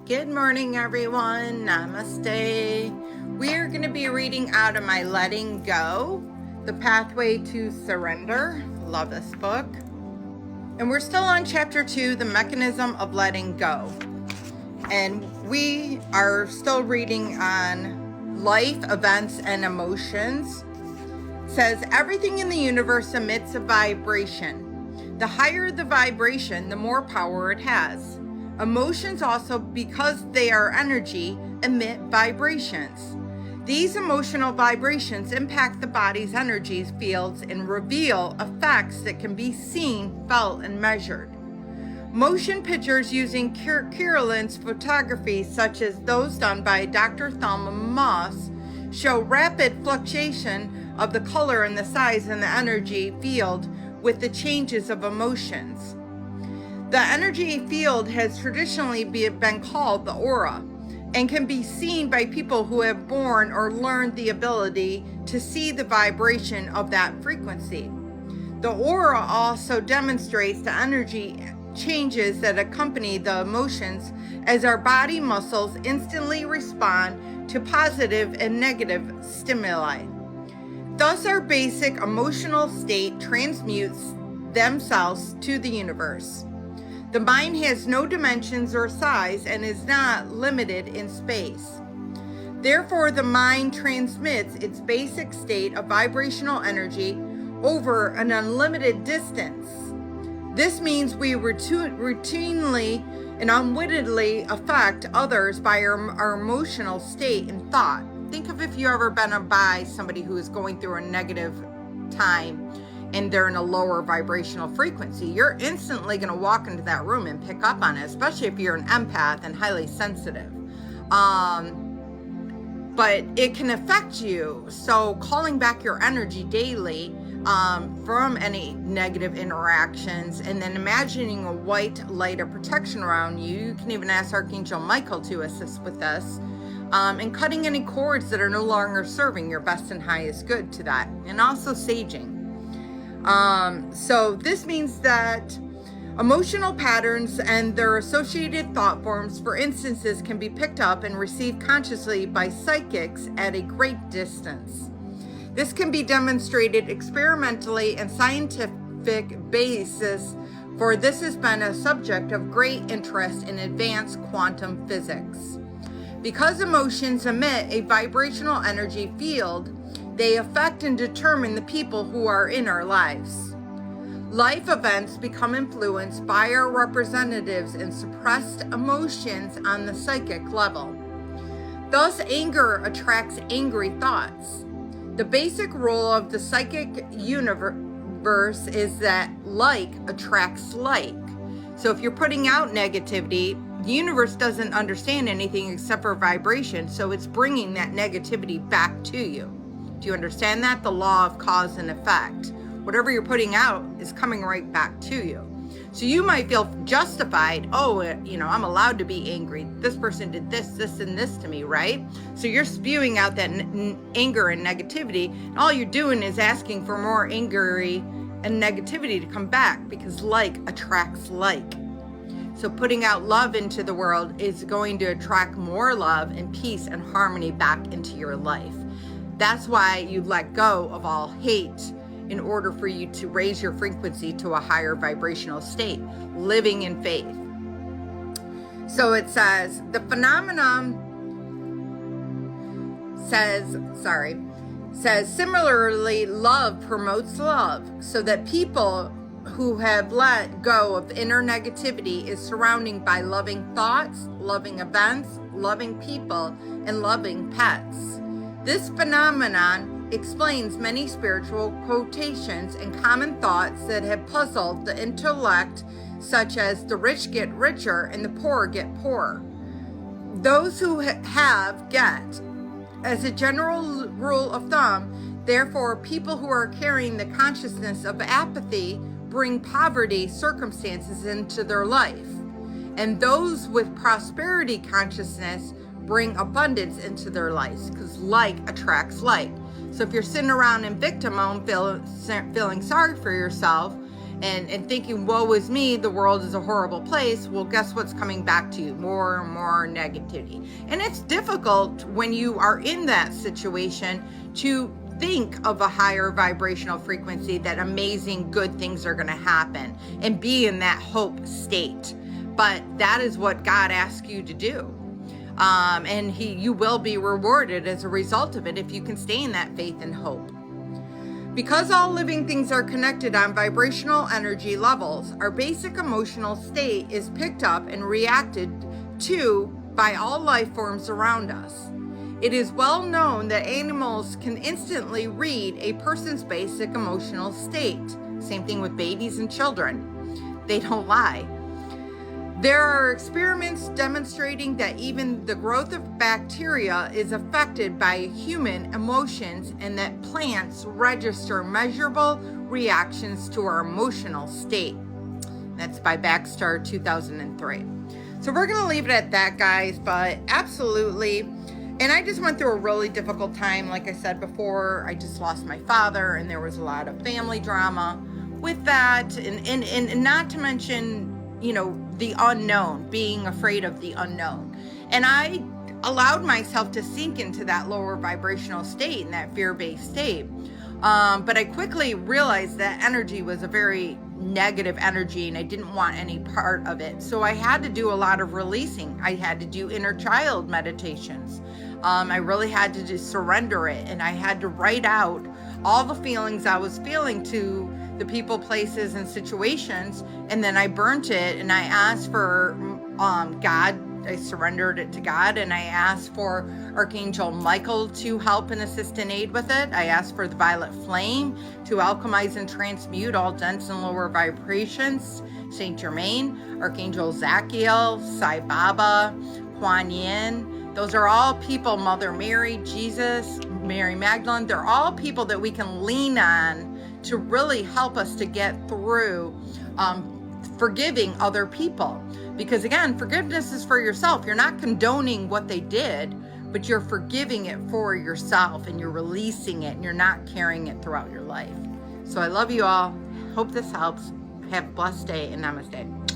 Good morning, everyone. Namaste. We're going to be reading out of my Letting Go, The Pathway to Surrender. Love this book. And we're still on chapter 2, The Mechanism of Letting Go. And we are still reading on life, events, and emotions. It says, everything in the universe emits a vibration. The higher the vibration, the more power it has. Emotions also, because they are energy, emit vibrations. These emotional vibrations impact the body's energy fields and reveal effects that can be seen, felt, and measured. Motion pictures using Kirlian's photography, such as those done by Dr. Thelma Moss, show rapid fluctuation of the color and the size and the energy field with the changes of emotions. The energy field has traditionally been called the aura and can be seen by people who have born or learned the ability to see the vibration of that frequency. The aura also demonstrates the energy changes that accompany the emotions as our body muscles instantly respond to positive and negative stimuli. Thus, our basic emotional state transmutes themselves to the universe. The mind has no dimensions or size and is not limited in space. Therefore, the mind transmits its basic state of vibrational energy over an unlimited distance. This means we routinely and unwittingly affect others by our emotional state and thought. Think of if you ever been by somebody who is going through a negative time and they're in a lower vibrational frequency. You're instantly going to walk into that room and pick up on it, especially if you're an empath and highly sensitive. But it can affect you. So calling back your energy daily from any negative interactions, and then imagining a white light of protection around you. You can even ask Archangel Michael to assist with this. And cutting any cords that are no longer serving your best and highest good to that. And also saging. So this means that emotional patterns and their associated thought forms, for instances, can be picked up and received consciously by psychics at a great distance. This can be demonstrated experimentally and scientific basis, for this has been a subject of great interest in advanced quantum physics. Because emotions emit a vibrational energy field, they affect and determine the people who are in our lives. Life events become influenced by our representatives and suppressed emotions on the psychic level. Thus, anger attracts angry thoughts. The basic rule of the psychic universe is that like attracts like. So if you're putting out negativity, the universe doesn't understand anything except for vibration, so it's bringing that negativity back to you. Do you understand that? The law of cause and effect. Whatever you're putting out is coming right back to you. So you might feel justified. Oh, I'm allowed to be angry. This person did this, and this to me, right? So you're spewing out that anger and negativity. And all you're doing is asking for more angry and negativity to come back, because like attracts like. So putting out love into the world is going to attract more love and peace and harmony back into your life. That's why you let go of all hate in order for you to raise your frequency to a higher vibrational state, living in faith. So it says, the phenomenon says, similarly, love promotes love, so that people who have let go of inner negativity is surrounded by loving thoughts, loving events, loving people, and loving pets. This phenomenon explains many spiritual quotations and common thoughts that have puzzled the intellect, such as the rich get richer and the poor get poorer. Those who have get. As a general rule of thumb, therefore, people who are carrying the consciousness of apathy bring poverty circumstances into their life. And those with prosperity consciousness bring abundance into their lives, because like attracts like. So if you're sitting around in victim mode feeling sorry for yourself and thinking, woe is me, the world is a horrible place, well, guess what's coming back to you? More and more negativity. And it's difficult when you are in that situation to think of a higher vibrational frequency, that amazing good things are going to happen, and be in that hope state. But that is what God asks you to do. And you will be rewarded as a result of it if you can stay in that faith and hope. Because all living things are connected on vibrational energy levels, our basic emotional state is picked up and reacted to by all life forms around us. It is well known that animals can instantly read a person's basic emotional state. Same thing with babies and children. They don't lie. There are experiments demonstrating that even the growth of bacteria is affected by human emotions, and that plants register measurable reactions to our emotional state. That's by Baxter 2003. So we're going to leave it at that, guys, but absolutely. And I just went through a really difficult time. Like I said before, I just lost my father, and there was a lot of family drama with that. And not to mention, the unknown, being afraid of the unknown. And I allowed myself to sink into that lower vibrational state and that fear-based state. But I quickly realized that energy was a very negative energy, and I didn't want any part of it. So I had to do a lot of releasing. I had to do inner child meditations. I really had to just surrender it, and I had to write out all the feelings I was feeling to the people, places, and situations. And then I burnt it, and I asked for God. I surrendered it to God, and I asked for Archangel Michael to help and assist and aid with it. I asked for the violet flame to alchemize and transmute all dense and lower vibrations. Saint Germain, Archangel Zachiel, Sai Baba, Kuan Yin. Those are all people, Mother Mary, Jesus, Mary Magdalene. They're all people that we can lean on to really help us to get through forgiving other people. Because again, forgiveness is for yourself. You're not condoning what they did, but you're forgiving it for yourself, and you're releasing it, and you're not carrying it throughout your life. So I love you all. Hope this helps. Have a blessed day, and namaste.